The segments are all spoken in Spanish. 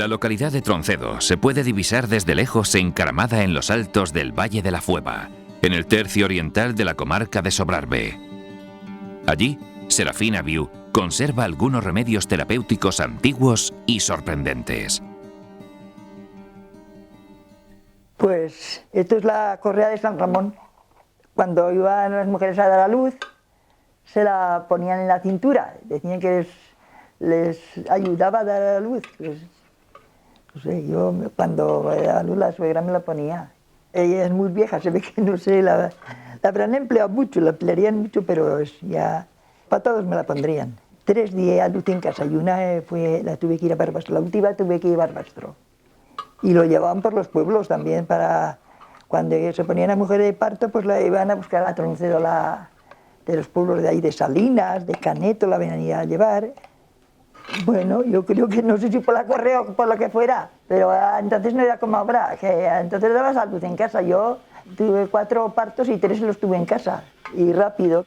La localidad de Troncedo se puede divisar desde lejos encaramada en los altos del Valle de la Fueva, en el tercio oriental de la comarca de Sobrarbe. Allí, Serafina Viu conserva algunos remedios terapéuticos antiguos y sorprendentes. Pues esto es la correa de San Ramón. Cuando iban las mujeres a dar a luz, se la ponían en la cintura. Decían que les ayudaba a dar a luz. Pues, no sé, yo cuando daba a luz la suegra me la ponía. Ella es muy vieja, se ve que no sé, la habrán empleado mucho, la emplearían mucho, pero ya para todos me la pondrían. 3 días a luz en casa y una la tuve que ir a Barbastro, la última tuve que ir a Barbastro. Y lo llevaban por los pueblos también para, cuando se ponían a mujer de parto, pues la iban a buscar a Troncedo de los pueblos de ahí, de Salinas, de Caneto, la venían a llevar. Bueno, yo creo que no sé si por la correa o por lo que fuera, pero entonces no era como ahora, que entonces dabas a luz en casa. Yo tuve 4 partos y 3 los tuve en casa, y rápido.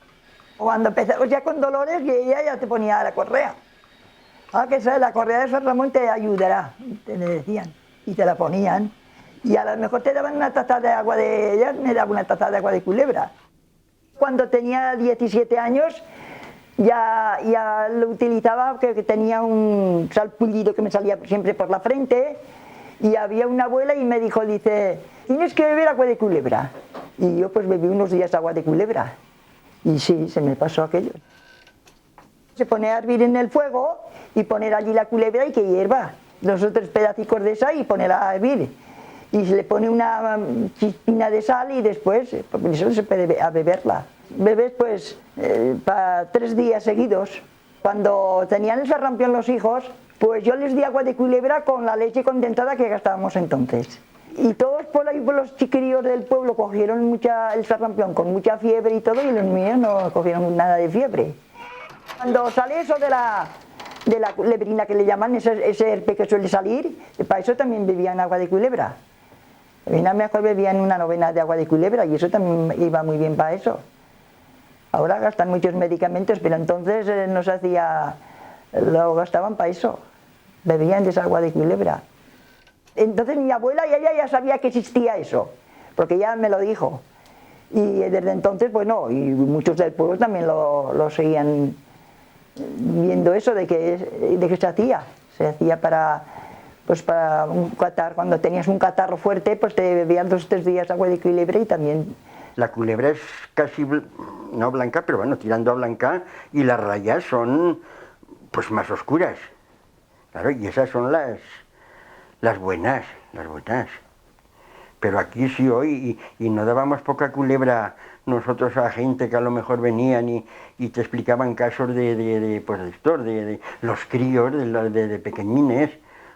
Cuando empezamos ya con dolores, ella ya te ponía la correa. Que la correa de San Ramón te ayudará, te decían, y te la ponían. Y a lo mejor te daban una taza de agua ellas me daban una taza de agua de culebra. Cuando tenía 17 años, ya lo utilizaba, que tenía un salpullido que me salía siempre por la frente, y había una abuela y me dijo, dice, tienes que beber agua de culebra. Y yo pues bebí unos días agua de culebra, y sí, se me pasó aquello. Se pone a hervir en el fuego y poner allí la culebra y que hierva, 2 o 3 pedacicos de esa y ponerla a hervir. Y se le pone una chispina de sal y después, eso se puede a beberla. Bebes pues para 3 días seguidos. Cuando tenían el sarampión los hijos, pues yo les di agua de culebra con la leche condensada que gastábamos entonces. Y todos por ahí, por los chiquillos del pueblo, cogieron el sarampión con mucha fiebre y todo, y los míos no cogieron nada de fiebre. Cuando sale eso de la culebrina que le llaman, ese herpes que suele salir, para eso también bebían agua de culebra. A mejor bebían una novena de agua de culebra y eso también iba muy bien para eso. Ahora gastan muchos medicamentos, pero entonces no se hacía, lo gastaban para eso. Bebían de esa agua de culebra. Entonces mi abuela y ella ya sabía que existía eso, porque ella me lo dijo. Y desde entonces, bueno, y muchos del pueblo también lo seguían viendo eso de que se hacía. Se hacía para un catarro, cuando tenías un catarro fuerte, pues te bebías 2 o 3 días agua de culebra y también. La culebra es casi, no blanca, pero bueno, tirando a blanca, y las rayas son pues más oscuras. Claro, y esas son las buenas, las buenas. Pero aquí sí hoy, y no dábamos poca culebra nosotros a gente que a lo mejor venían y te explicaban casos de los críos, de pequeñines,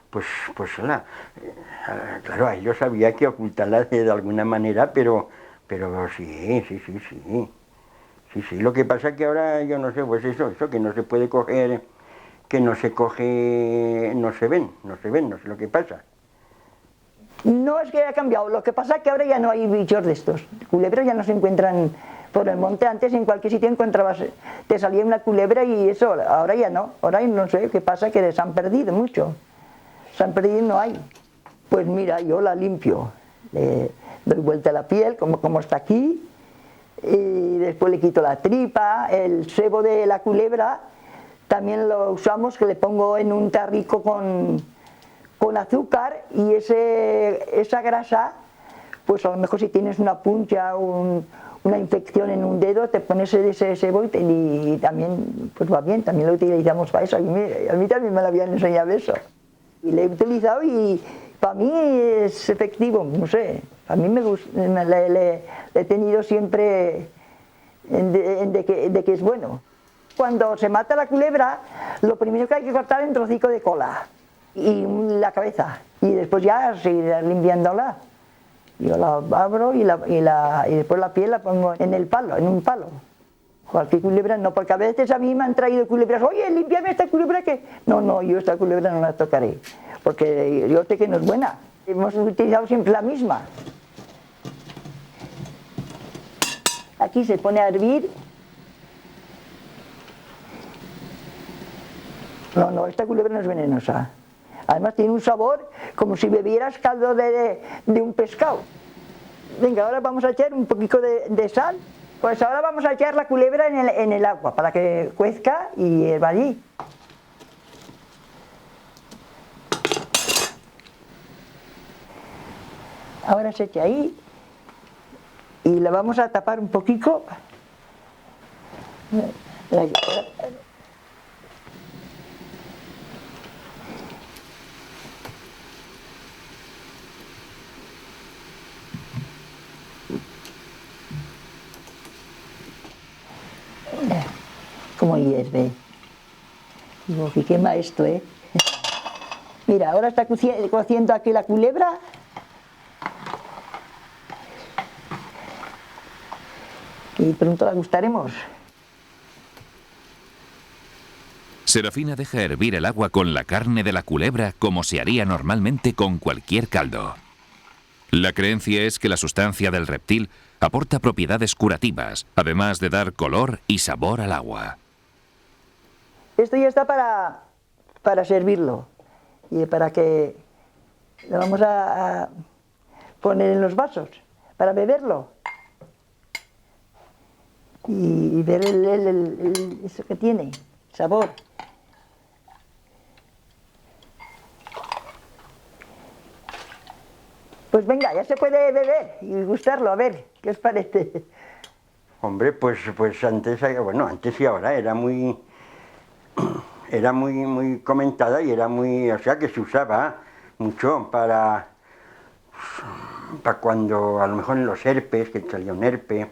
pues claro, a ellos había que ocultarla de alguna manera, pero sí, lo que pasa es que ahora, yo no sé, pues eso que no se puede coger, que no se coge, no se ven, no sé lo que pasa. No es que haya cambiado, lo que pasa es que ahora ya no hay bichos de estos. Culebras ya no se encuentran por el monte. Antes en cualquier sitio encontrabas, te salía una culebra y eso, ahora ya no. Ahora no sé qué pasa, que se han perdido mucho. Se han perdido y no hay. Pues mira, yo la limpio, le doy vuelta a la piel, como está aquí, y después le quito la tripa, el sebo de la culebra, también lo usamos, que le pongo en un tarrico con azúcar, y esa grasa, pues a lo mejor si tienes una puncha o una infección en un dedo, te pones ese sebo y también pues va bien, también lo utilizamos para eso. A mí también me lo habían enseñado eso. Y lo he utilizado y para mí es efectivo, no sé, a mí me gusta, le he tenido siempre de que es bueno. Cuando se mata la culebra, lo primero que hay que cortar es un trocico de cola y la cabeza, y después ya seguir limpiándola. Yo la abro y después la piel la pongo en un palo. Cualquier culebra no, porque a veces a mí me han traído culebras, oye, límpiame esta culebra que... No, yo esta culebra no la tocaré, porque yo sé que no es buena. Hemos utilizado siempre la misma. Aquí se pone a hervir. No, esta culebra no es venenosa. Además tiene un sabor como si bebieras caldo de un pescado. Venga, ahora vamos a echar un poquito de sal. Pues ahora vamos a echar la culebra en el agua para que cuezca y hierva allí. Ahora se echa ahí y la vamos a tapar un poquito. Como hierve. Digo, que quema esto, ¿eh? Mira, ahora está cociendo aquí la culebra. Y pronto la gustaremos. Serafina deja hervir el agua con la carne de la culebra como se haría normalmente con cualquier caldo. La creencia es que la sustancia del reptil aporta propiedades curativas, además de dar color y sabor al agua. Esto ya está para servirlo y para que lo vamos a poner en los vasos, para beberlo. Y ver eso que tiene, sabor. Pues venga, ya se puede beber y gustarlo, a ver, ¿qué os parece? Hombre, pues antes, bueno, antes y ahora era muy comentada y era muy, o sea, que se usaba mucho para cuando a lo mejor en los herpes, que salía un herpe,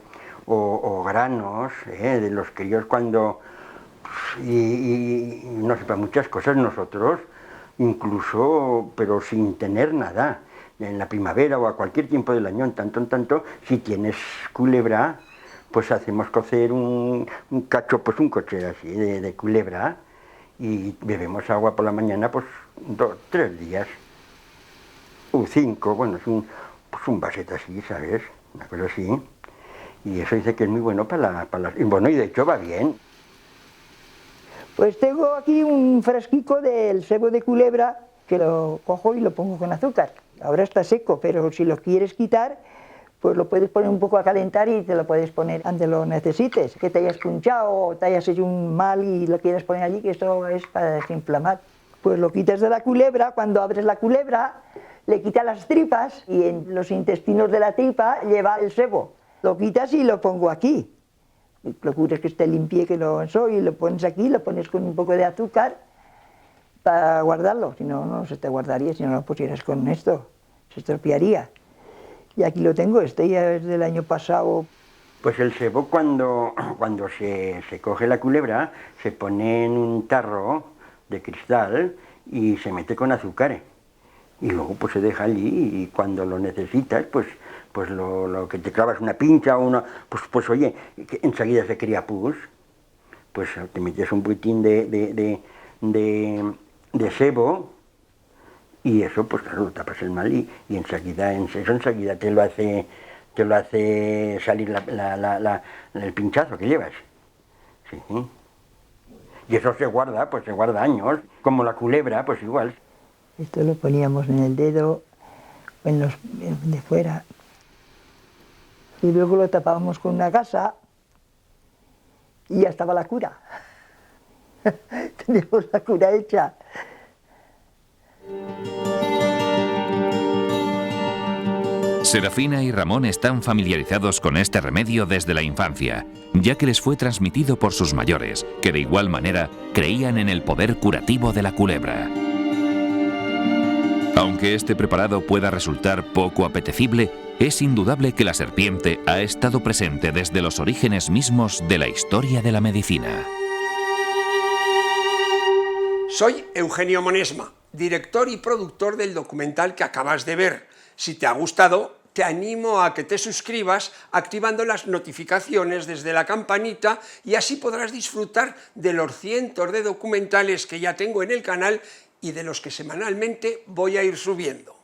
o granos, de los críos cuando, y no sé, para muchas cosas nosotros, incluso, pero sin tener nada, en la primavera o a cualquier tiempo del año, en tanto, si tienes culebra, pues hacemos cocer un cacho, pues un coche así de culebra, y bebemos agua por la mañana, pues 2, 3 días, o 5, bueno, es un vasete así, ¿sabes? Una cosa así. Y eso dice que es muy bueno y bueno, y de hecho va bien. Pues tengo aquí un frasquico del sebo de culebra, que lo cojo y lo pongo con azúcar. Ahora está seco, pero si lo quieres quitar, pues lo puedes poner un poco a calentar y te lo puedes poner donde lo necesites. Que te hayas punchado o te hayas hecho un mal y lo quieres poner allí, que esto es para desinflamar. Pues lo quitas de la culebra, cuando abres la culebra, le quitas las tripas y en los intestinos de la tripa lleva el sebo. Lo quitas y lo pongo aquí. Procuras que esté limpio, que no eso, y lo pones aquí, lo pones con un poco de azúcar para guardarlo. Si no, no se te guardaría, si no lo pusieras con esto, se estropearía. Y aquí lo tengo, este ya es del año pasado. Pues el sebo cuando se coge la culebra, se pone en un tarro de cristal y se mete con azúcar. Y luego pues se deja allí y cuando lo necesitas, pues lo que te clavas una pincha o una, pues oye, que enseguida se cría pus, pues te metes un poquitín de sebo y eso, pues claro, tapas el mal y enseguida te lo hace salir el pinchazo que llevas. Sí. Y eso se guarda años, como la culebra, pues igual. Esto lo poníamos en el dedo, de fuera, y luego lo tapábamos con una gasa y ya estaba la cura. Teníamos la cura hecha. Serafina y Ramón están familiarizados con este remedio desde la infancia, ya que les fue transmitido por sus mayores, que de igual manera creían en el poder curativo de la culebra. Aunque este preparado pueda resultar poco apetecible, es indudable que la serpiente ha estado presente desde los orígenes mismos de la historia de la medicina. Soy Eugenio Monesma, director y productor del documental que acabas de ver. Si te ha gustado, te animo a que te suscribas activando las notificaciones desde la campanita y así podrás disfrutar de los cientos de documentales que ya tengo en el canal y de los que semanalmente voy a ir subiendo.